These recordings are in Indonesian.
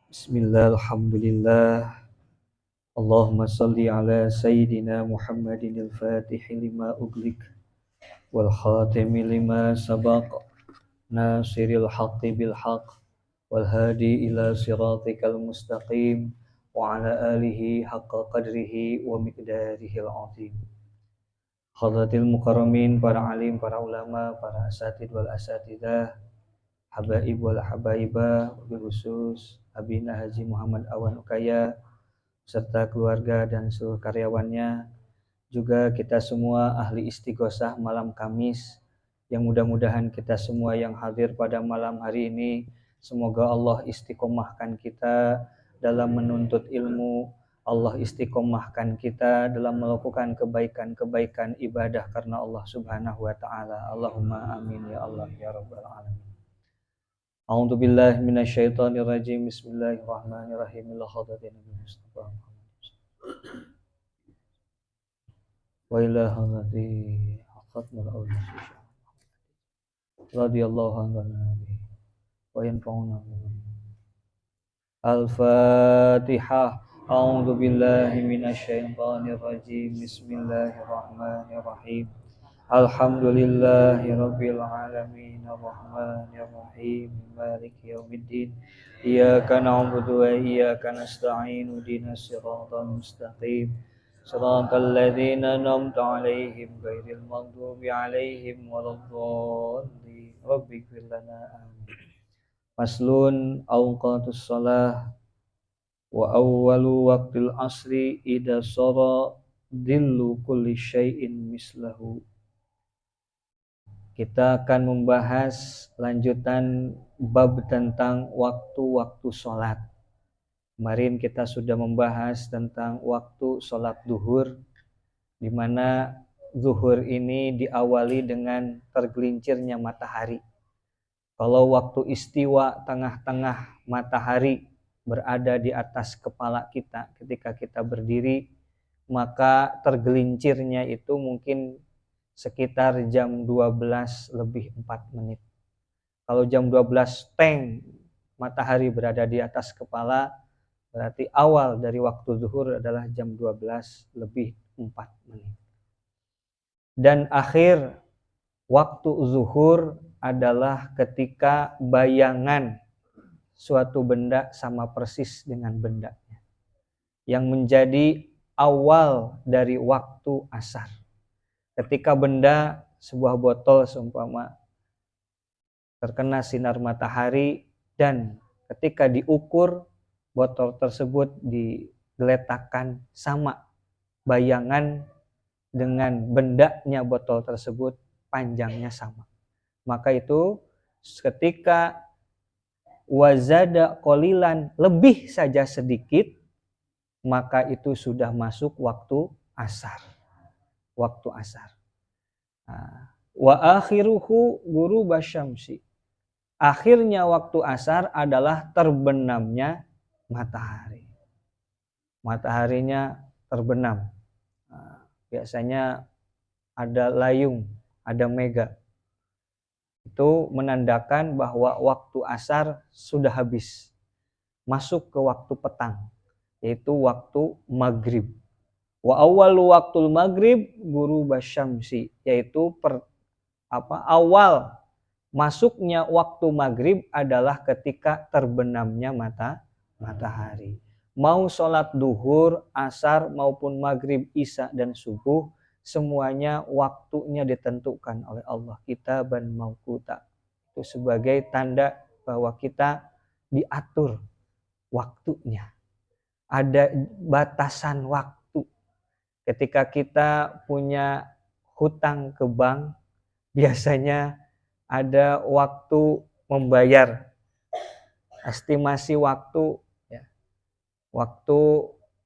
Bismillah, alhamdulillah. Allahumma salli ala Sayyidina Muhammadin al-Fatihi lima uglik wal khatimi lima sabaq nasiril haqqi bil haqq wal hadi ila siratikal mustaqim wa ala alihi haqqa qadrihi wa miqdarihil azim. Hadratil mukarramin, para alim, para ulama, para asatid wal asatidah, habaib wal habaibah, wabil khusus Abina Haji Muhammad Awan Ukaya serta keluarga dan seluruh karyawannya, juga kita semua ahli istighosah malam Kamis, yang mudah-mudahan kita semua yang hadir pada malam hari ini, semoga Allah istiqomahkan kita dalam menuntut ilmu, Allah istiqomahkan kita dalam melakukan kebaikan-kebaikan ibadah karena Allah subhanahu wa ta'ala. Allahumma amin ya Allah ya rabbal alamin. A'udzu billahi minasyaitonir rajim. Bismillahirrahmanirrahim. Ila hadratin Nabi Mustafa wa ila hadrati khatmul awliya radhiyallahu anhu wa yanfa'una Al-Fatihah. A'udzu billahi minasyaitonir rajim. Bismillahirrahmanirrahim. Alhamdulillahi rabbil alamin arrahmanir rahim maliki yaumiddin iyyaka na'budu wa iyyaka nasta'in ihdinas siratal mustaqim siratal ladzina an'amta 'alaihim ghairil maghdubi 'alaihim waladdallin rabbighfir lana amin. Faslun awqatus shalah wa awwalu waqtil asri idza sara dhillu kulli syai'in mislahu. Kita akan membahas lanjutan bab tentang waktu-waktu sholat. Kemarin kita sudah membahas tentang waktu sholat duhur, di mana zuhur ini diawali dengan tergelincirnya matahari. Kalau waktu istiwa, tengah-tengah matahari berada di atas kepala kita ketika kita berdiri, maka tergelincirnya itu mungkin sekitar jam 12 lebih 4 menit. Kalau jam 12 teng matahari berada di atas kepala, berarti awal dari waktu zuhur adalah jam 12 lebih 4 menit. Dan akhir waktu zuhur adalah ketika bayangan suatu benda sama persis dengan bendanya, yang menjadi awal dari waktu asar. Ketika benda, sebuah botol seumpama terkena sinar matahari, dan ketika diukur botol tersebut digeletakkan sama bayangan dengan bendanya botol tersebut, panjangnya sama, maka itu ketika wazada qolilan, lebih saja sedikit, maka itu sudah masuk waktu asar. Waktu asar. Wa akhiruhu ghurub asyamsi. Akhirnya waktu asar adalah terbenamnya matahari. Mataharinya terbenam. Biasanya ada layung, ada mega. Itu menandakan bahwa waktu asar sudah habis. Masuk ke waktu petang, yaitu waktu maghrib. Wa awwalu waqtul maghrib ghurub asyamsi, yaitu awal masuknya waktu maghrib adalah ketika terbenamnya matahari. Mau sholat duhur, asar maupun maghrib, isya dan subuh, semuanya waktunya ditentukan oleh Allah, kitaban mauquta. Itu sebagai tanda bahwa kita diatur waktunya. Ada batasan waktu. Ketika kita punya hutang ke bank, biasanya ada waktu membayar, estimasi waktu, ya. Waktu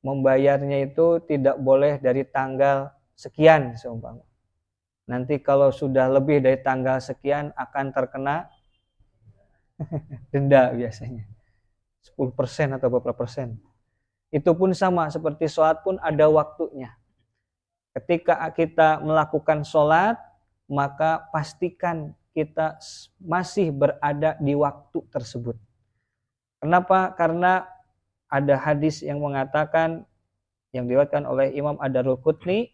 membayarnya itu tidak boleh dari tanggal sekian seumpama. Nanti kalau sudah lebih dari tanggal sekian akan terkena denda biasanya 10% atau beberapa persen. Itu pun sama seperti sholat pun ada waktunya. Ketika kita melakukan sholat, maka pastikan kita masih berada di waktu tersebut. Kenapa? Karena ada hadis yang mengatakan, yang diriwayatkan oleh Imam Ad-Darqutni,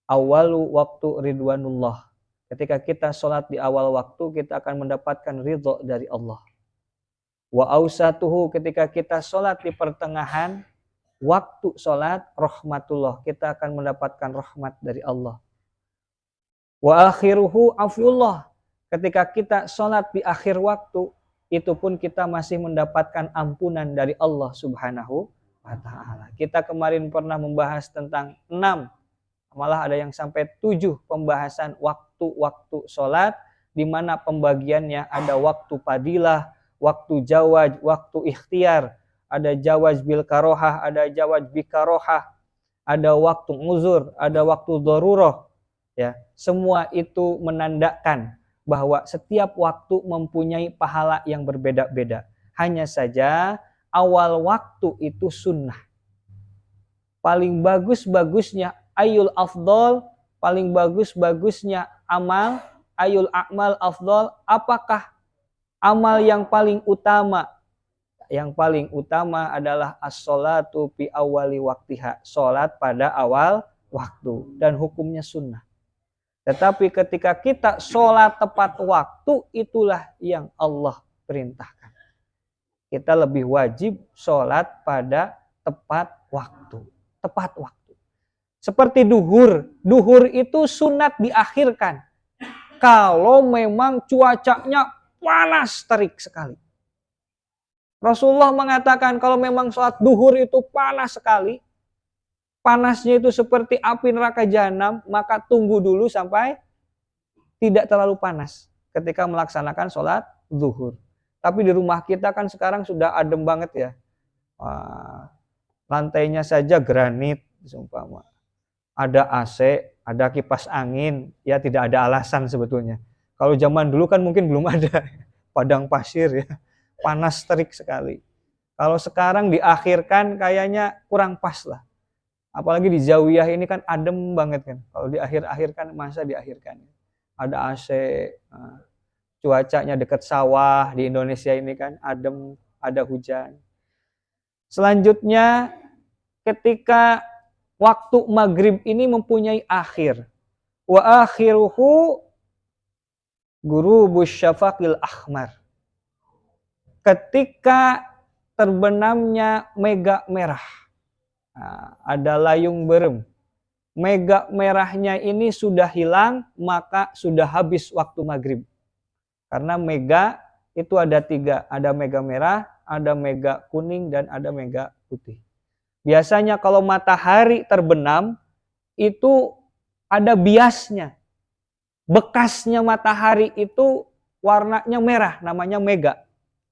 awalu waktu ridwanullah. Ketika kita sholat di awal waktu, kita akan mendapatkan ridho dari Allah. Wa ausatuhu, ketika kita sholat di pertengahan waktu sholat, rahmatullah, kita akan mendapatkan rahmat dari Allah. Wa akhiruhu afullah, ketika kita sholat di akhir waktu, itu pun kita masih mendapatkan ampunan dari Allah Subhanahu wa ta'ala. Kita kemarin pernah membahas tentang 6, malah ada yang sampai 7 pembahasan waktu-waktu sholat, di mana pembagiannya ada waktu fadilah, waktu jawaz, waktu ikhtiar, ada jawaz bil karohah, ada jawaz bi karohah, ada waktu uzur, ada waktu darurah. Ya, semua itu menandakan bahwa setiap waktu mempunyai pahala yang berbeda-beda. Hanya saja awal waktu itu sunnah. Paling bagus-bagusnya ayul afdol, paling bagus-bagusnya amal, ayul a'mal afdol, apakah amal yang paling utama? Yang paling utama adalah as-sholatu fi awali waktiha, sholat pada awal waktu, dan hukumnya sunnah. Tetapi ketika kita sholat tepat waktu, itulah yang Allah perintahkan. Kita lebih wajib sholat pada tepat waktu. Tepat waktu. Seperti duhur. Duhur itu sunat diakhirkan. Kalau memang cuacanya panas terik sekali. Rasulullah mengatakan kalau memang sholat duhur itu panas sekali, panasnya itu seperti api neraka jahanam, maka tunggu dulu sampai tidak terlalu panas ketika melaksanakan sholat zuhur. Tapi di rumah kita kan sekarang sudah adem banget ya. Lantainya saja granit, sumpama. Ada AC, ada kipas angin, ya tidak ada alasan sebetulnya. Kalau zaman dulu kan mungkin belum ada padang pasir ya, panas terik sekali. Kalau sekarang diakhirkan kayaknya kurang pas lah. Apalagi di Zawiyah ini kan adem banget kan. Kalau diakhir-akhirkan, masa diakhirkan. Ada AC, cuacanya dekat sawah di Indonesia ini kan adem, ada hujan. Selanjutnya ketika waktu maghrib ini mempunyai akhir. Wa akhiruhu ghurubus syafaqil ahmar. Ketika terbenamnya mega merah. Nah, ada layung berem. Mega merahnya ini sudah hilang, maka sudah habis waktu maghrib. Karena mega itu ada 3. Ada mega merah, ada mega kuning, dan ada mega putih. Biasanya kalau matahari terbenam, itu ada biasnya. Bekasnya matahari itu warnanya merah, namanya mega.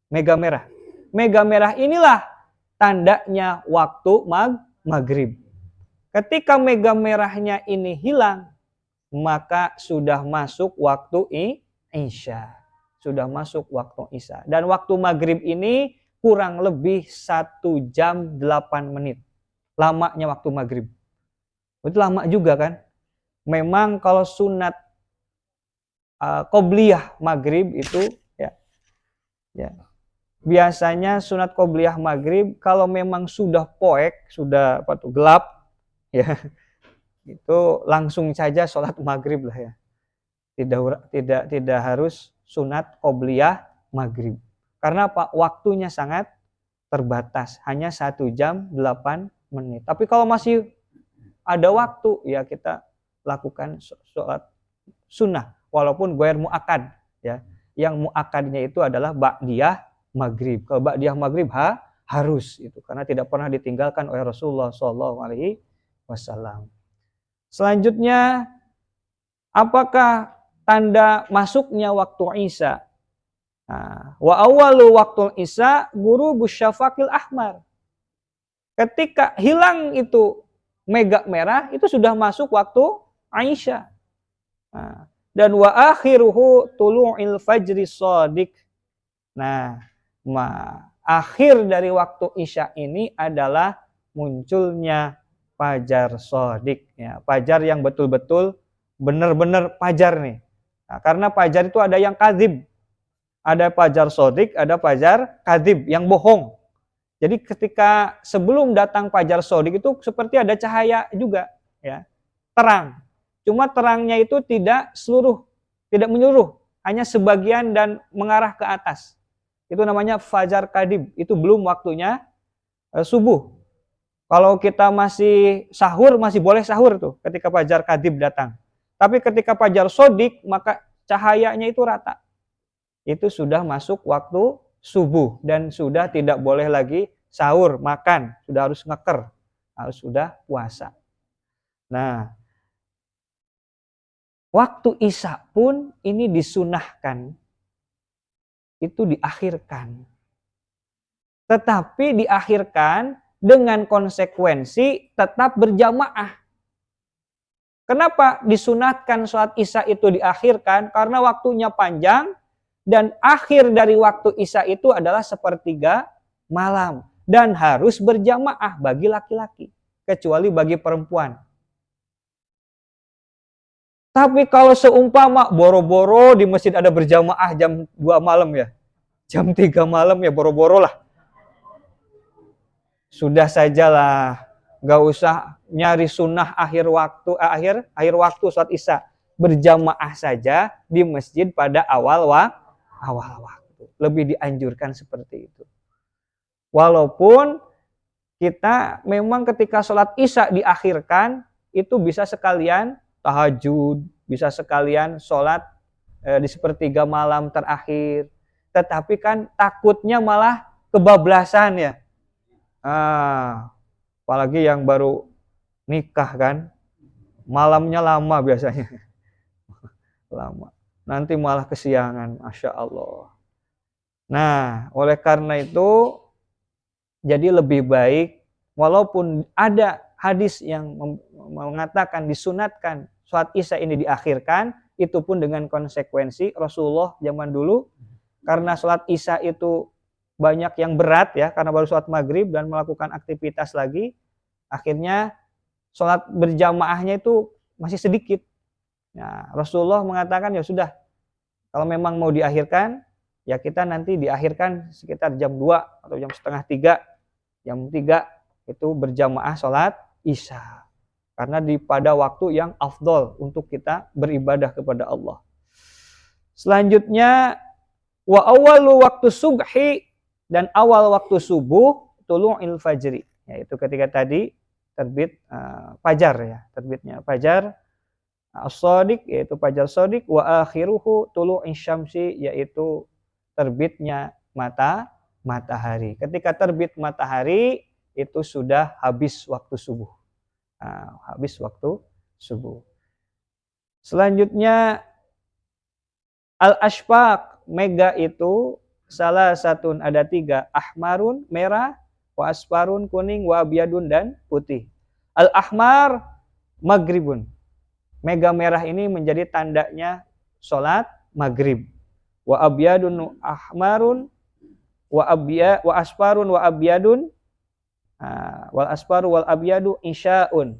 Mega merah. Mega merah inilah tandanya waktu maghrib. Ketika mega merahnya ini hilang, maka sudah masuk waktu isya. Sudah masuk waktu isya. Dan waktu maghrib ini kurang lebih 1 jam 8 menit. Lamanya waktu maghrib. Itu lama juga kan. Memang kalau sunat qobliyah maghrib itu ya biasanya sunat qobliyah maghrib kalau memang sudah poek, sudah gelap, ya itu langsung saja sholat maghrib lah ya. Tidak harus sunat qobliyah maghrib. Karena apa? Waktunya sangat terbatas, hanya 1 jam 8 menit. Tapi kalau masih ada waktu, ya kita lakukan sholat sunnah, walaupun ghair muakkad ya. Yang muakkadnya itu adalah ba'diyah maghrib. Kalau ba'diyah maghrib harus itu, karena tidak pernah ditinggalkan oleh Rasulullah SAW. Selanjutnya, apakah tanda masuknya waktu isya? Wa awwalu waktu isya ghurubus syafaqil ahmar. Ketika hilang itu mega merah, itu sudah masuk waktu isya. Dan wa akhiruhu tulu'il fajri shadiq. Nah, akhir dari waktu isya ini adalah munculnya fajar shadiq ya, fajar yang betul-betul benar-benar fajar nih. Nah, karena fajar itu ada yang kadzib. Ada fajar shadiq, ada fajar kadzib yang bohong. Jadi ketika sebelum datang fajar shodiq itu seperti ada cahaya juga, ya, terang. Cuma terangnya itu tidak menyeluruh, hanya sebagian dan mengarah ke atas. Itu namanya fajar kadib. Itu belum waktunya subuh. Kalau kita masih sahur, masih boleh sahur tuh ketika fajar kadib datang. Tapi ketika fajar shodiq, maka cahayanya itu rata. Itu sudah masuk waktu subuh dan sudah tidak boleh lagi sahur, makan, sudah harus ngeker, harus sudah puasa. Nah, waktu isya pun ini disunahkan, itu diakhirkan. Tetapi diakhirkan dengan konsekuensi tetap berjamaah. Kenapa disunatkan sholat isya itu diakhirkan? Karena waktunya panjang dan akhir dari waktu isya itu adalah sepertiga malam. Dan harus berjamaah bagi laki-laki, kecuali bagi perempuan. Tapi kalau seumpama boro-boro di masjid ada berjamaah jam 2 malam ya, jam 3 malam ya boro-boro lah. Sudah sajalah, gak usah nyari sunnah akhir waktu sholat isya. Berjamaah saja di masjid pada awal waktu. Lebih dianjurkan seperti itu. Walaupun kita memang ketika sholat isya diakhirkan, itu bisa sekalian tahajud, bisa sekalian sholat di sepertiga malam terakhir. Tetapi kan takutnya malah kebablasan ya. Apalagi yang baru nikah kan, malamnya lama biasanya. Lama. Nanti malah kesiangan, Masya Allah. Nah, oleh karena itu, jadi lebih baik, walaupun ada hadis yang mengatakan disunatkan sholat isya ini diakhirkan, itu pun dengan konsekuensi Rasulullah zaman dulu, karena sholat isya itu banyak yang berat ya, karena baru sholat maghrib dan melakukan aktivitas lagi, akhirnya sholat berjamaahnya itu masih sedikit. Nah, Rasulullah mengatakan ya sudah, kalau memang mau diakhirkan, ya kita nanti diakhirkan sekitar jam 2 atau jam setengah 3. Jam 3 itu berjamaah sholat isya. Karena pada waktu yang afdol untuk kita beribadah kepada Allah. Selanjutnya, wa awalu waktu subhi, dan awal waktu subuh tulu'il fajri, yaitu ketika tadi terbit fajar ya, terbitnya fajar as-shadiq, yaitu fajar shadiq, wa akhiruhu tulu'is syamsi, yaitu terbitnya matahari. Ketika terbit matahari itu sudah habis waktu subuh. Habis waktu subuh. Selanjutnya al-ashfaq, mega itu salah satu ada 3, ahmarun merah, wa asfarun kuning, wa abyadun dan putih. Al-ahmar maghribun. Mega merah ini menjadi tandanya sholat maghrib. Wa abyadun ahmarun, wa asfarun wa abyadun, wal asfaru wal abyadu isya'un.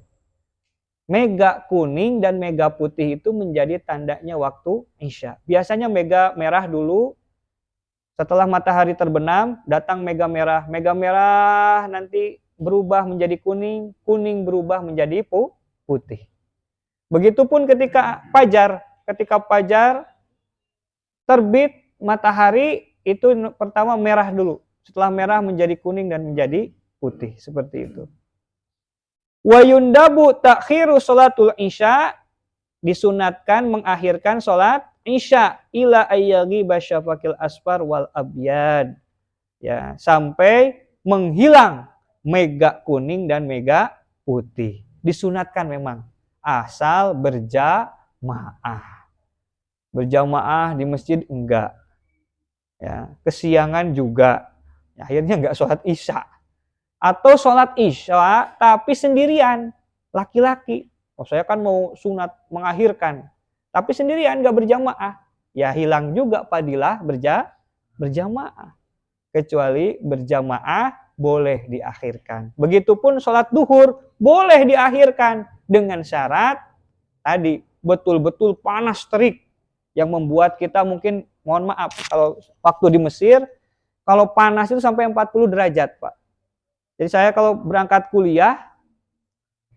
Mega kuning dan mega putih itu menjadi tandanya waktu isya. Biasanya mega merah dulu. Setelah matahari terbenam, datang mega merah. Mega merah nanti berubah menjadi kuning, kuning berubah menjadi putih. Begitupun ketika fajar terbit matahari, itu pertama merah dulu. Setelah merah menjadi kuning dan menjadi putih, seperti itu. Wa yundabu ta'khiru sholatul isya, disunatkan mengakhirkan sholat isya ila ayyaghi basyafakil asfar wal abyad, ya, sampai menghilang mega kuning dan mega putih. Disunatkan memang, asal berjamaah. Berjamaah di masjid enggak, ya, kesiangan juga, ya, akhirnya enggak sholat isya. Atau sholat isya tapi sendirian, laki-laki. Saya kan mau sunat mengakhirkan, tapi sendirian gak berjamaah, ya hilang juga fadilah berjamaah. Kecuali berjamaah boleh diakhirkan. Begitupun sholat duhur boleh diakhirkan dengan syarat tadi betul-betul panas terik yang membuat kita mungkin, mohon maaf, kalau waktu di Mesir kalau panas itu sampai 40 derajat Pak. Jadi saya kalau berangkat kuliah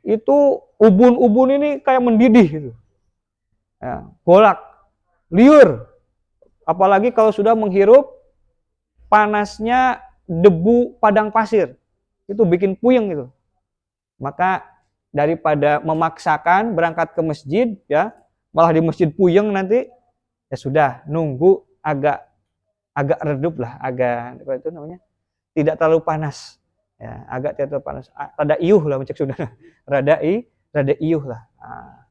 itu ubun-ubun ini kayak mendidih gitu. Ya, golak, liur. Apalagi kalau sudah menghirup panasnya debu padang pasir. Itu bikin puyeng gitu. Maka daripada memaksakan berangkat ke masjid ya, malah di masjid puyeng nanti, ya sudah nunggu agak redup lah, agak apa itu namanya? Tidak terlalu panas. Ya, agak tidak terlalu panas. Rada iuh lah mencek saudara. Rada iuh lah. Nah,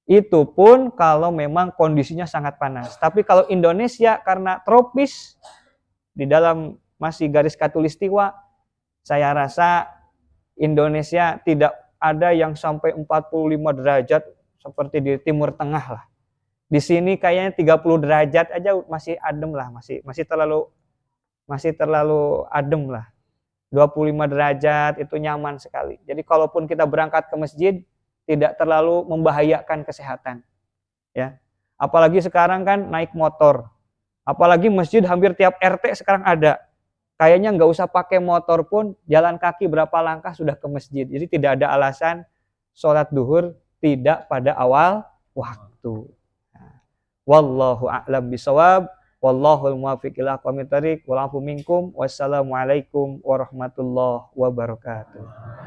itu pun kalau memang kondisinya sangat panas. Tapi kalau Indonesia karena tropis di dalam masih garis khatulistiwa, saya rasa Indonesia tidak ada yang sampai 45 derajat seperti di Timur Tengah lah. Di sini kayaknya 30 derajat aja masih adem lah, masih terlalu adem lah. 25 derajat itu nyaman sekali. Jadi kalaupun kita berangkat ke masjid tidak terlalu membahayakan kesehatan. Ya. Apalagi sekarang kan naik motor. Apalagi masjid hampir tiap RT sekarang ada. Kayaknya nggak usah pakai motor pun, jalan kaki berapa langkah sudah ke masjid. Jadi tidak ada alasan sholat duhur tidak pada awal waktu. Wallahu a'lam bishawab. Wallahul muwaffiq ila aqwamit thariq. Wal afu minkum. Wassalamualaikum warahmatullahi wabarakatuh.